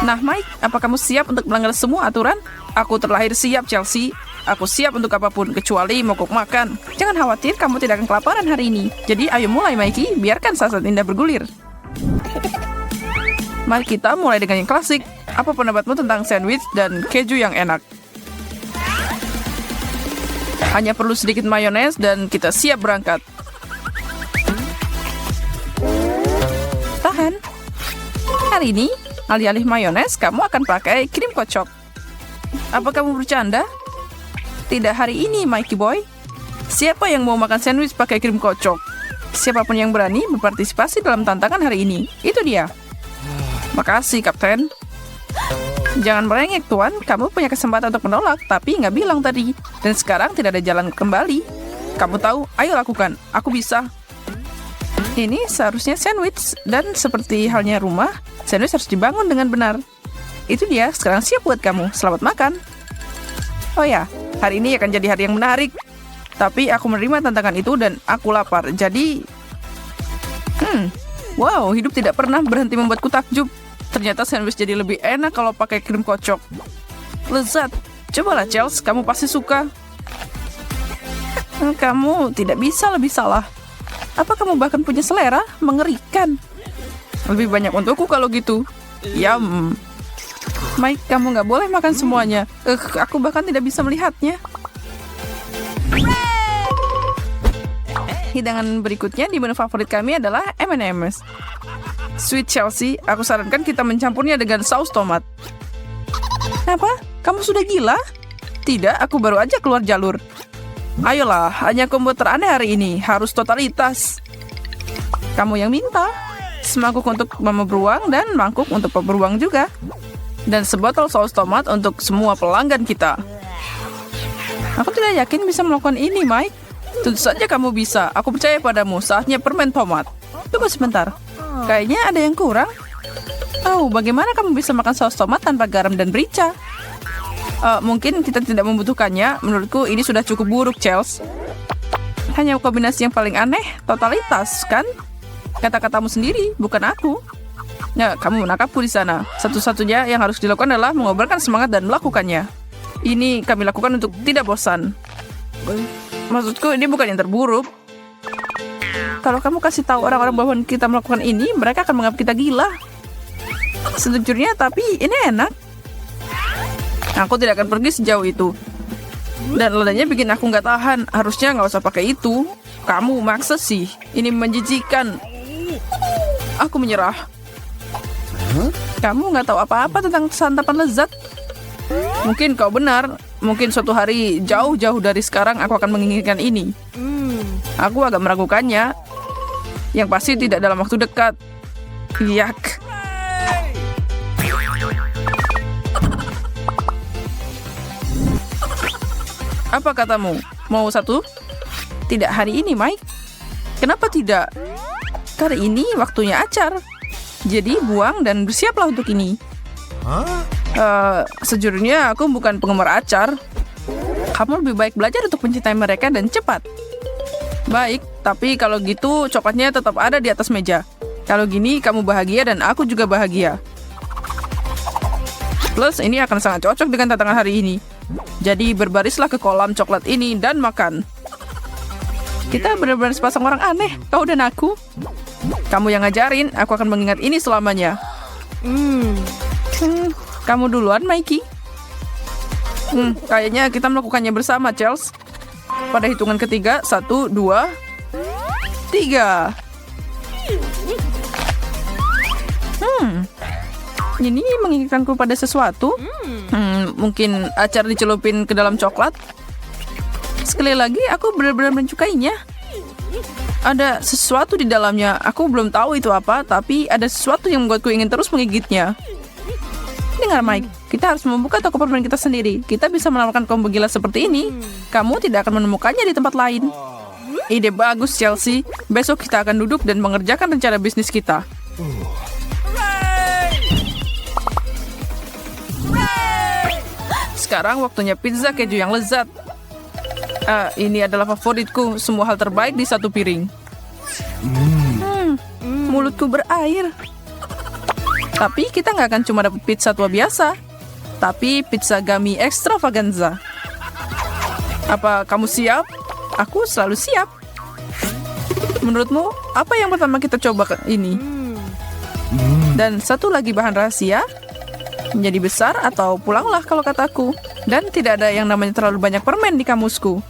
Nah, Mike, apa kamu siap untuk melanggar semua aturan? Aku terlahir siap, Chelsea. Aku siap untuk apapun, kecuali mogok makan. Jangan khawatir, kamu tidak akan kelaparan hari ini. Jadi, ayo mulai, Mikey. Biarkan saat indah bergulir. Mari kita mulai dengan yang klasik. Apa pendapatmu tentang sandwich dan keju yang enak? Hanya perlu sedikit mayones dan kita siap berangkat. Tahan. Hari ini, alih-alih mayones, kamu akan pakai krim kocok. Apa kamu bercanda? Tidak hari ini, Mikey Boy. Siapa yang mau makan sandwich pakai krim kocok? Siapapun yang berani berpartisipasi dalam tantangan hari ini. Itu dia. Makasih, Kapten. Jangan merengek, Tuan. Kamu punya kesempatan untuk menolak, tapi nggak bilang tadi. Dan sekarang tidak ada jalan kembali. Kamu tahu, ayo lakukan. Aku bisa. Ini seharusnya sandwich. Dan seperti halnya rumah, sandwich harus dibangun dengan benar. Itu dia, sekarang siap buat kamu. Selamat makan. Oh ya, hari ini akan jadi hari yang menarik. Tapi aku menerima tantangan itu dan aku lapar. Jadi, wow, hidup tidak pernah berhenti membuatku takjub. Ternyata sandwich jadi lebih enak kalau pakai krim kocok. Lezat. Cobalah, Chelsea, kamu pasti suka. Kamu tidak bisa lebih salah. Apa kamu bahkan punya selera? Mengerikan. Lebih banyak untukku kalau gitu. Yum. Mike, kamu nggak boleh makan semuanya. Aku bahkan tidak bisa melihatnya. Hidangan berikutnya di menu favorit kami adalah M&M's. Sweet Chelsea, aku sarankan kita mencampurnya dengan saus tomat. Apa? Kamu sudah gila? Tidak, aku baru aja keluar jalur. Ayolah, hanya combo teraneh hari ini. Harus totalitas. Kamu yang minta. Semangkuk untuk mama beruang dan mangkuk untuk papa beruang juga. Dan sebotol saus tomat untuk semua pelanggan kita. Aku tidak yakin bisa melakukan ini, Mike. Tentu saja kamu bisa. Aku percaya padamu. Saatnya permen tomat. Tunggu sebentar. Kayaknya ada yang kurang. Oh, bagaimana kamu bisa makan saus tomat tanpa garam dan merica? Mungkin kita tidak membutuhkannya. Menurutku ini sudah cukup buruk, Chelsea. Hanya kombinasi yang paling aneh, totalitas, kan? Kata-katamu sendiri, bukan aku. Ya, kamu menangkapku di sana. Satu-satunya yang harus dilakukan adalah mengobarkan semangat dan melakukannya. Ini kami lakukan untuk tidak bosan. Maksudku, ini bukan yang terburuk. Kalau kamu kasih tahu orang-orang bahwa kita melakukan ini, mereka akan menganggap kita gila. Sejujurnya, tapi ini enak. Aku tidak akan pergi sejauh itu. Dan ledanya bikin aku nggak tahan. Harusnya nggak usah pakai itu. Kamu maksa sih. Ini menjijikan. Aku menyerah. Kamu nggak tahu apa-apa tentang santapan lezat. Mungkin kau benar. Mungkin suatu hari jauh-jauh dari sekarang aku akan menginginkan ini. Aku agak meragukannya. Yang pasti tidak dalam waktu dekat. Yak. Apa katamu? Mau satu? Tidak hari ini, Mike. Kenapa tidak? Kali ini waktunya acar. Jadi buang dan bersiaplah untuk ini. Sejujurnya aku bukan penggemar acar. Kamu lebih baik belajar untuk mencintai mereka dan cepat. Baik, tapi kalau gitu coklatnya tetap ada di atas meja. Kalau gini kamu bahagia dan aku juga bahagia. Plus ini akan sangat cocok dengan tantangan hari ini. Jadi berbarislah ke kolam coklat ini dan makan. Kita benar-benar sepasang orang aneh, kau dan aku. Kamu yang ngajarin, aku akan mengingat ini selamanya. Kamu duluan, Mikey. Kayaknya kita melakukannya bersama, Chelsea. Pada hitungan ketiga, 1, 2, 3. Ini mengingatkanku pada sesuatu. Mungkin acar dicelupin ke dalam coklat. Sekali lagi, aku benar-benar menyukainya. Ada sesuatu di dalamnya. Aku belum tahu itu apa, tapi ada sesuatu yang membuatku ingin terus menggigitnya. Dengar, Mike, kita harus membuka toko permen kita sendiri. Kita bisa menawarkan combo gila seperti ini. Kamu tidak akan menemukannya di tempat lain. Ide bagus, Chelsea. Besok kita akan duduk dan mengerjakan rencana bisnis kita. Sekarang waktunya pizza keju yang lezat. Ini adalah favoritku. Semua hal terbaik di satu piring. Mulutku berair. Tapi kita nggak akan cuma dapat pizza tua biasa, tapi pizza gummy extravaganza. Apa kamu siap? Aku selalu siap. Menurutmu, apa yang pertama kita coba ini? Dan satu lagi bahan rahasia, menjadi besar atau pulanglah kalau kataku. Dan tidak ada yang namanya terlalu banyak permen di kamusku.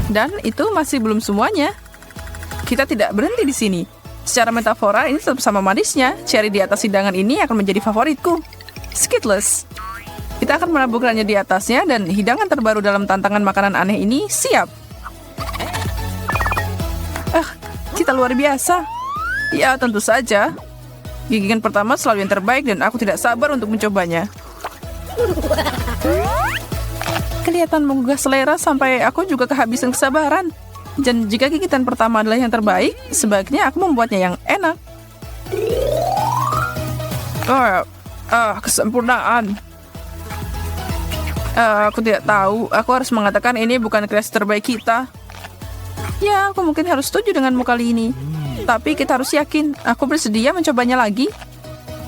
Dan itu masih belum semuanya. Kita tidak berhenti di sini. Secara metafora, ini tetap sama manisnya. Cherry di atas hidangan ini akan menjadi favoritku. Skittles. Kita akan menaburkannya di atasnya dan hidangan terbaru dalam tantangan makanan aneh ini siap. Cita luar biasa. Ya, tentu saja. Gigitan pertama selalu yang terbaik dan aku tidak sabar untuk mencobanya. Kelihatan menggugah selera sampai aku juga kehabisan kesabaran. Dan jika gigitan pertama adalah yang terbaik, sebaiknya aku membuatnya yang enak. Kesempurnaan. Aku tidak tahu. Aku harus mengatakan ini bukan kreasi terbaik kita. Ya, aku mungkin harus setuju denganmu kali ini. Tapi kita harus yakin, aku bersedia mencobanya lagi.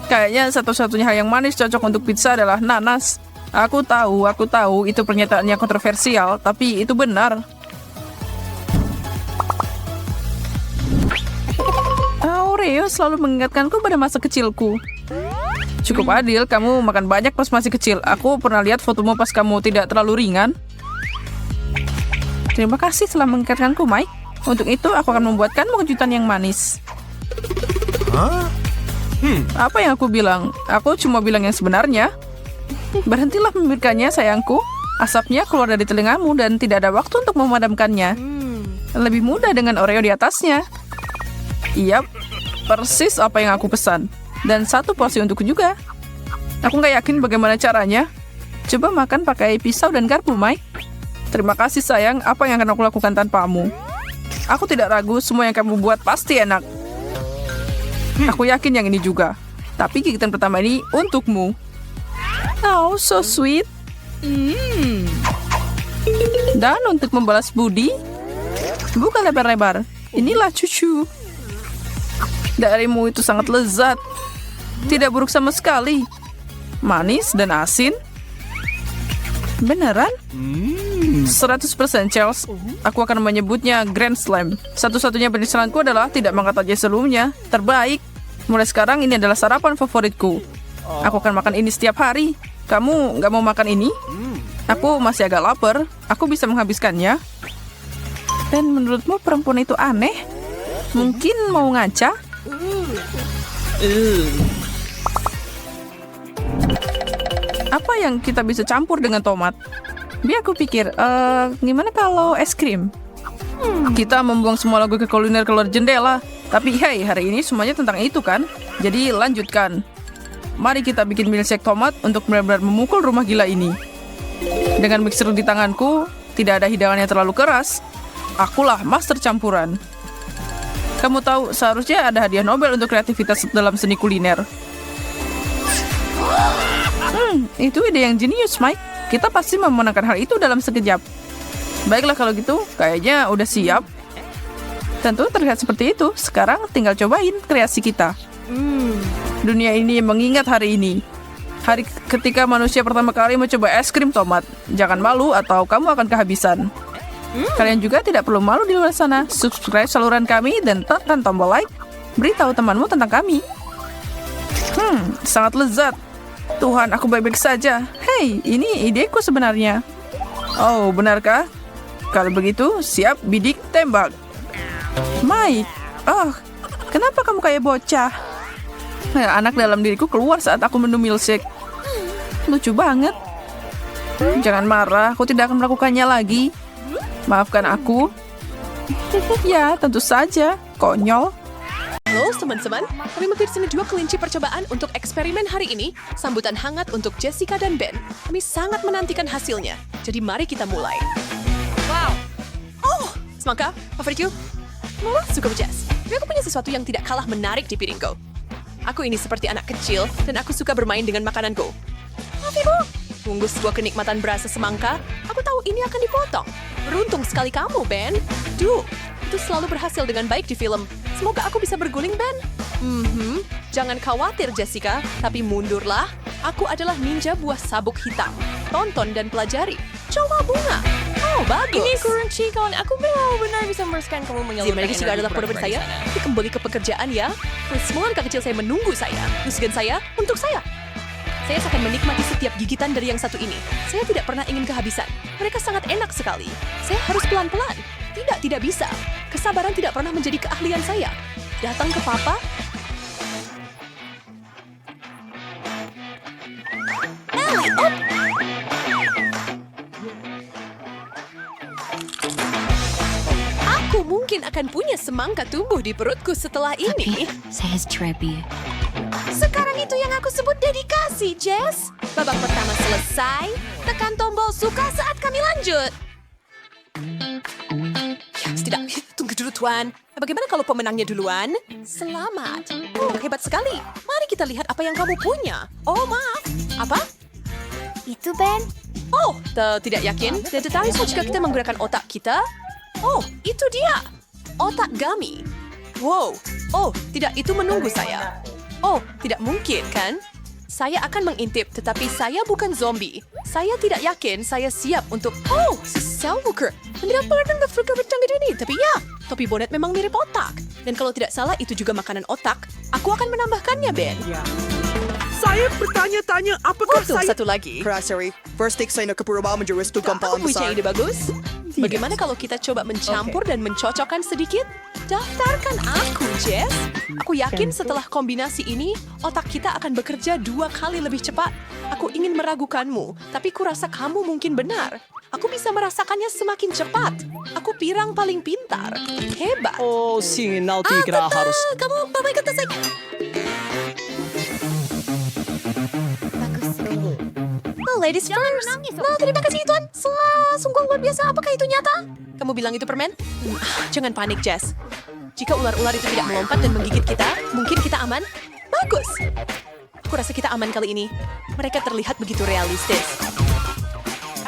Kayaknya satu-satunya hal yang manis cocok untuk pizza adalah nanas. Aku tahu, itu pernyataan yang kontroversial, tapi itu benar. Oreo selalu mengingatkanku pada masa kecilku. Cukup adil, kamu makan banyak pas masih kecil. Aku pernah lihat fotomu pas kamu tidak terlalu ringan. Terima kasih telah mengingatkanku, Mike. Untuk itu, aku akan membuatkanmu kejutan yang manis. Apa yang aku bilang? Aku cuma bilang yang sebenarnya. Berhentilah memberikannya, sayangku. Asapnya keluar dari telingamu dan tidak ada waktu untuk memadamkannya. Lebih mudah dengan Oreo di atasnya. Iya, persis apa yang aku pesan. Dan satu porsi untukku juga. Aku nggak yakin bagaimana caranya. Coba makan pakai pisau dan garpu, Mike. Terima kasih, sayang. Apa yang akan aku lakukan tanpamu? Aku tidak ragu, semua yang kamu buat pasti enak. Aku yakin yang ini juga. Tapi gigitan pertama ini untukmu. Oh, so sweet. Dan untuk membalas budi, buka lebar-lebar. Inilah cucu. Darimu itu sangat lezat. Tidak buruk sama sekali. Manis dan asin. Beneran? 100% Charles. Aku akan menyebutnya Grand Slam. Satu-satunya penyesalanku adalah tidak mengangkat aja sebelumnya. Terbaik. Mulai sekarang ini adalah sarapan favoritku. Aku akan makan ini setiap hari. Kamu nggak mau makan ini? Aku masih agak lapar. Aku bisa menghabiskannya. Dan menurutmu perempuan itu aneh? Mungkin mau ngaca? Apa yang kita bisa campur dengan tomat? Biar aku pikir, gimana kalau es krim? Kita membuang semua lagu ke kuliner keluar jendela. Tapi hey, hari ini semuanya tentang itu kan? Jadi lanjutkan. Mari kita bikin milkshake tomat untuk benar-benar memukul rumah gila ini. Dengan mixer di tanganku, tidak ada hidangan yang terlalu keras. Akulah master campuran. Kamu tahu, seharusnya ada hadiah Nobel untuk kreativitas dalam seni kuliner. Itu ide yang jenius, Mike. Kita pasti memenangkan hal itu dalam sekejap. Baiklah kalau gitu, kayaknya udah siap. Tentu terlihat seperti itu. Sekarang tinggal cobain kreasi kita. Dunia ini mengingat hari ini. Hari ketika manusia pertama kali mencoba es krim tomat. Jangan malu atau kamu akan kehabisan. Kalian juga tidak perlu malu di luar sana. Subscribe saluran kami dan tekan tombol like. Beritahu temanmu tentang kami. Sangat lezat. Tuhan, aku baik-baik saja. Hei, ini ideku sebenarnya. Oh, benarkah? Kalau begitu, siap bidik tembak. Mike, kenapa kamu kayak bocah? Anak dalam diriku keluar saat aku minum milkshake. Lucu banget. Jangan marah, aku tidak akan melakukannya lagi. Maafkan aku. Ya, tentu saja. Konyol. Halo teman-teman, kami mengkirim 2 kelinci percobaan untuk eksperimen hari ini. Sambutan hangat untuk Jessica dan Ben. Kami sangat menantikan hasilnya. Jadi mari kita mulai. Wow. Oh, semangka, favorit you? Suka Jess. Tapi aku punya sesuatu yang tidak kalah menarik di piringku. Aku ini seperti anak kecil dan aku suka bermain dengan makananku. Tunggu sebuah kenikmatan berasa semangka. Aku tahu ini akan dipotong. Beruntung sekali kamu, Ben. Duh, itu selalu berhasil dengan baik di film Semoga aku bisa berguling, Ben. Jangan khawatir, Jessica. Tapi mundurlah. Aku adalah ninja buah sabuk hitam. Tonton dan pelajari. Coba bunga. Oh, bagus. Ini kurang cikon. Aku benar-benar bisa meneruskan kamu menyalurkan Mereka juga adalah korban saya. Tapi kembali ke pekerjaan ya. Semua anak kecil saya menunggu saya. Musgan saya untuk saya. Saya akan menikmati setiap gigitan dari yang satu ini. Saya tidak pernah ingin kehabisan. Mereka sangat enak sekali. Saya harus pelan-pelan. Tidak bisa. Kesabaran tidak pernah menjadi keahlian saya. Datang ke Papa. Ellie, up! Aku mungkin akan punya semangka tumbuh di perutku setelah ini. Saya Trebi. Sekarang itu yang aku sebut dedikasi, Jess. Babak pertama selesai. Tekan tombol suka saat kami lanjut. Tidak, tunggu dulu, Tuan. Bagaimana kalau pemenangnya duluan? Selamat. Oh, hebat sekali. Mari kita lihat apa yang kamu punya. Oh, maaf. Apa? Itu Ben. Oh, tidak yakin. Dan tetapi jika kita menggunakan otak kita. Oh, itu dia. Otak Gummy. Wow. Oh, tidak, itu menunggu saya. Oh, tidak mungkin, kan? Saya akan mengintip, tetapi saya bukan zombie. Saya tidak yakin saya siap untuk... Oh, Selwooker. Tidak pernah berpikir bercanggih ini. Tapi ya, topi bonet memang mirip otak. Dan kalau tidak salah, itu juga makanan otak. Aku akan menambahkannya, Ben. Saya bertanya-tanya apakah Untuk saya... satu lagi. Sorry, first take saya nak kepura menjurus tu Aku gampang punya besar. ide bagus. Bagaimana kalau kita coba mencampur dan mencocokkan sedikit? Daftarkan aku, Jess. Aku yakin setelah kombinasi ini, otak kita akan bekerja 2 kali lebih cepat. Aku ingin meragukanmu, tapi kurasa kamu mungkin benar. Aku bisa merasakannya semakin cepat. Aku pirang paling pintar. Hebat. Oh, signal tigra harus... Kamu bapak kata saya. Ladies first. Nah, terima kasih Tuan. Sungguh luar biasa. Apakah itu nyata? Kamu bilang itu permen? Jangan panik, Jess. Jika ular-ular itu tidak melompat dan menggigit kita, mungkin kita aman. Bagus. Aku rasa kita aman kali ini. Mereka terlihat begitu realistis.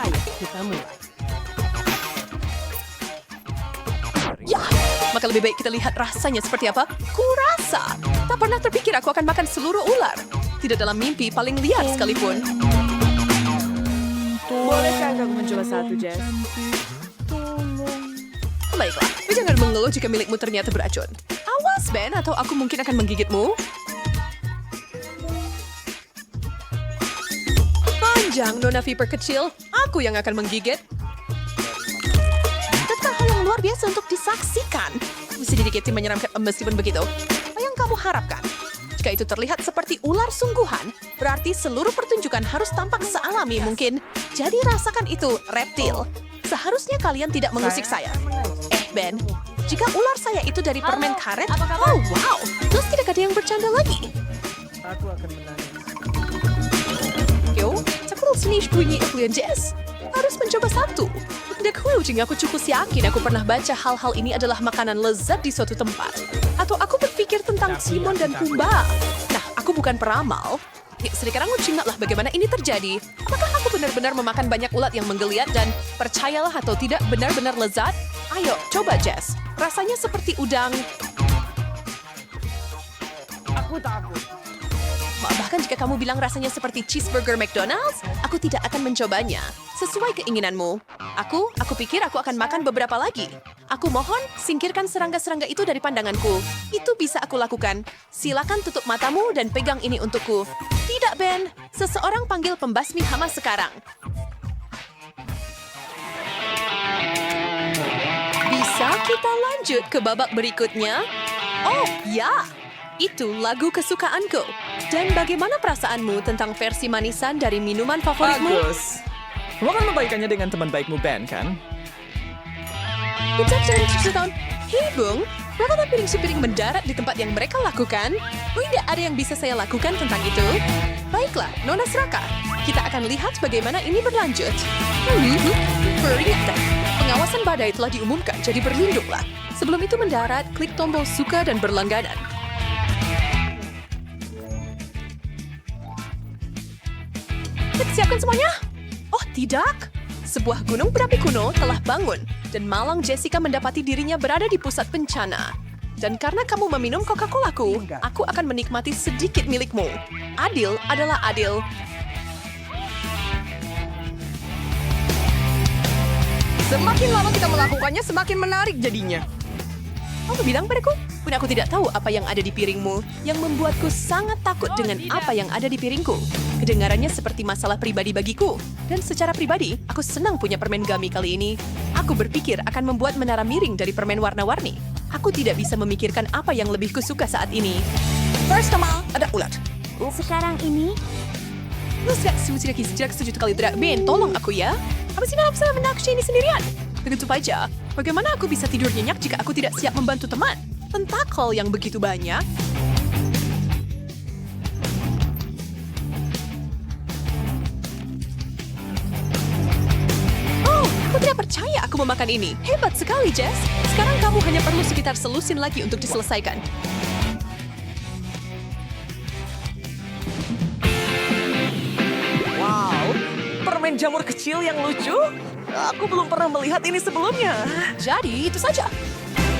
Ayo, kita mulai. Ya, maka lebih baik kita lihat rasanya seperti apa. Kurasa. Tak pernah terpikir aku akan makan seluruh ular. Tidak dalam mimpi paling liar sekalipun. Bolehkah aku mencoba satu, Jess? Baiklah, tapi jangan mengeluh jika milikmu ternyata beracun. Awas, Ben, atau aku mungkin akan menggigitmu. Panjang, Nona Viper kecil. Aku yang akan menggigit. Tetap hal yang luar biasa untuk disaksikan. Sedikit menyeramkan meskipun begitu. Apa yang kamu harapkan? Jika itu terlihat seperti ular sungguhan, berarti seluruh pertunjukan harus tampak sealami mungkin. Jadi rasakan itu, reptil. Seharusnya kalian tidak mengusik saya. Ben, jika ular saya itu dari permen karet, oh wow, terus tidak ada yang bercanda lagi. Aku akan menangis. Yo, aku sini bunyi Evelyn Jess. Harus mencoba satu. Tidak clue aku cukup yakin aku pernah baca hal-hal ini adalah makanan lezat di suatu tempat. Atau aku berpikir tentang Timon dan Pumba. Nah, aku bukan peramal. Ya, sekarang ingatlah bagaimana ini terjadi. Apakah aku benar-benar memakan banyak ulat yang menggeliat dan percayalah atau tidak benar-benar lezat? Ayo, coba Jess. Rasanya seperti udang. Aku takut. Bahkan jika kamu bilang rasanya seperti cheeseburger McDonald's, aku tidak akan mencobanya. Sesuai keinginanmu. Aku pikir aku akan makan beberapa lagi. Aku mohon, singkirkan serangga-serangga itu dari pandanganku. Itu bisa aku lakukan. Silakan tutup matamu dan pegang ini untukku. Tidak, Ben. Seseorang panggil pembasmi hama sekarang. Bisa kita lanjut ke babak berikutnya? Oh, ya. Itu lagu kesukaanku. Dan bagaimana perasaanmu tentang versi manisan dari minuman favoritmu? Bagus. Kamu akan membaikannya dengan teman baikmu Ben, kan? Kita jangan ceritakan. Hei, Bung. Berapa piring-piring mendarat di tempat yang mereka lakukan? Tidak ada yang bisa saya lakukan tentang itu. Baiklah, Nona Seraka. Kita akan lihat bagaimana ini berlanjut. Peringatan. Pengawasan badai telah diumumkan, jadi berlindunglah. Sebelum itu mendarat, klik tombol suka dan berlangganan. Siapkan semuanya? Oh, tidak. Sebuah gunung berapi kuno telah bangun dan malang Jessica mendapati dirinya berada di pusat bencana. Dan karena kamu meminum Coca-Colaku, aku akan menikmati sedikit milikmu. Adil adalah adil. Semakin lama kita melakukannya, semakin menarik jadinya. Kamu bilang padaku, pun aku tidak tahu apa yang ada di piringmu, yang membuatku sangat takut dengan apa yang ada di piringku. Kedengarannya seperti masalah pribadi bagiku. Dan secara pribadi, aku senang punya permen gummy kali ini. Aku berpikir akan membuat menara miring dari permen warna-warni. Aku tidak bisa memikirkan apa yang lebih kusuka saat ini. First of all, ada ulat. Sekarang ini, Lu tidak setuju kali tidak. Ben, tolong aku ya. Apa sih dalam salah menaksir ini sendirian? Begitu saja, bagaimana aku bisa tidur nyenyak jika aku tidak siap membantu teman? Tentakel yang begitu banyak. Oh, aku tidak percaya aku memakan ini. Hebat sekali, Jess. Sekarang kamu hanya perlu sekitar selusin lagi untuk diselesaikan. Wow, permen jamur kecil yang lucu. Aku belum pernah melihat ini sebelumnya. Jadi, itu saja.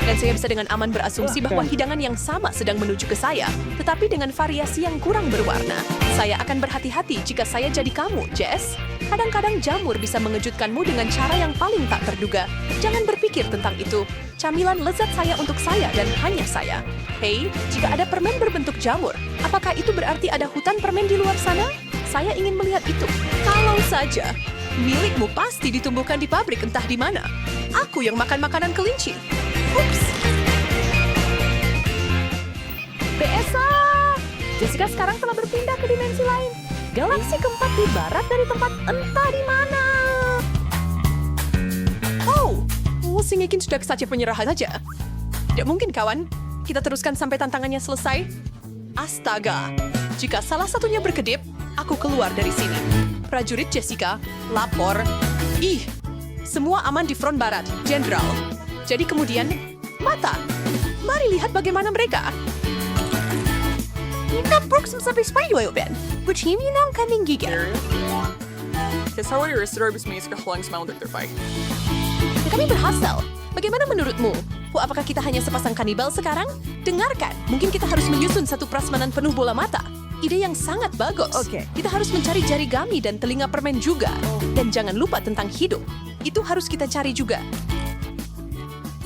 Dan saya bisa dengan aman berasumsi bahwa hidangan yang sama sedang menuju ke saya, tetapi dengan variasi yang kurang berwarna. Saya akan berhati-hati jika saya jadi kamu, Jess. Kadang-kadang jamur bisa mengejutkanmu dengan cara yang paling tak terduga. Jangan berpikir tentang itu. Camilan lezat saya untuk saya dan hanya saya. Hei, jika ada permen berbentuk jamur, apakah itu berarti ada hutan permen di luar sana? Saya ingin melihat itu. Kalau saja, milikmu pasti ditumbuhkan di pabrik entah di mana. Aku yang makan makanan kelinci. Ups. BSA! Jessica sekarang telah berpindah ke dimensi lain. Galaksi keempat di barat dari tempat entah di mana. Oh, Singekin sudah saja penyerahan saja. Tidak mungkin, kawan. Kita teruskan sampai tantangannya selesai. Astaga. Jika salah satunya berkedip, aku keluar dari sini. Prajurit Jessica, lapor. Ih, semua aman di front barat, Jenderal. Jadi kemudian, mata. Mari lihat bagaimana mereka. Kita Brooks sampai Spider-Man, Ben. Bucim yun ang kaming gigil. Kami berhasil. Bagaimana menurutmu? Apakah kita hanya sepasang kanibal sekarang? Dengarkan, mungkin kita harus menyusun satu prasmanan penuh bola mata. Ide yang sangat bagus. Oke. Kita harus mencari jari gami dan telinga permen juga. Dan jangan lupa tentang hidung. Itu harus kita cari juga.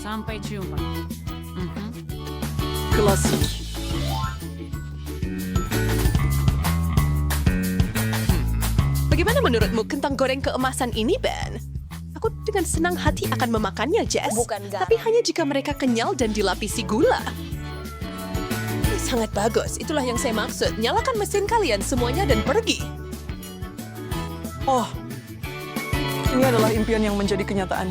Sampai jumpa. Klasik. Bagaimana menurutmu kentang goreng keemasan ini, Ben? Aku dengan senang hati akan memakannya, Jess. Bukan garam. Tapi hanya jika mereka kenyal dan dilapisi gula. Sangat bagus, itulah yang saya maksud. Nyalakan mesin kalian semuanya dan pergi. Oh, ini adalah impian yang menjadi kenyataan.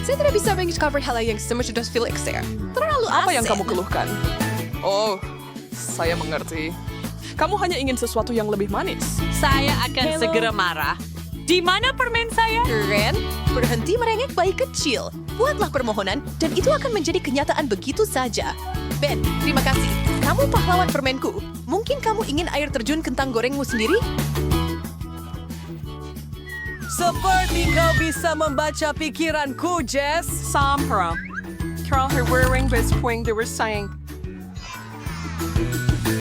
Saya tidak bisa mencover hal yang sudah Felix ya. Terlalu Apa yang asin. kamu keluhkan? Oh, saya mengerti. Kamu hanya ingin sesuatu yang lebih manis. Saya akan segera marah. Di mana permen saya? Ren, berhenti merengek bayi kecil. Buatlah permohonan dan itu akan menjadi kenyataan begitu saja. Ben, terima kasih. Kamu pahlawan permenku. Mungkin kamu ingin air terjun kentang gorengmu sendiri? Seperti kau bisa membaca pikiranku, Jess. Sampra. Carol her wearing best point they were saying.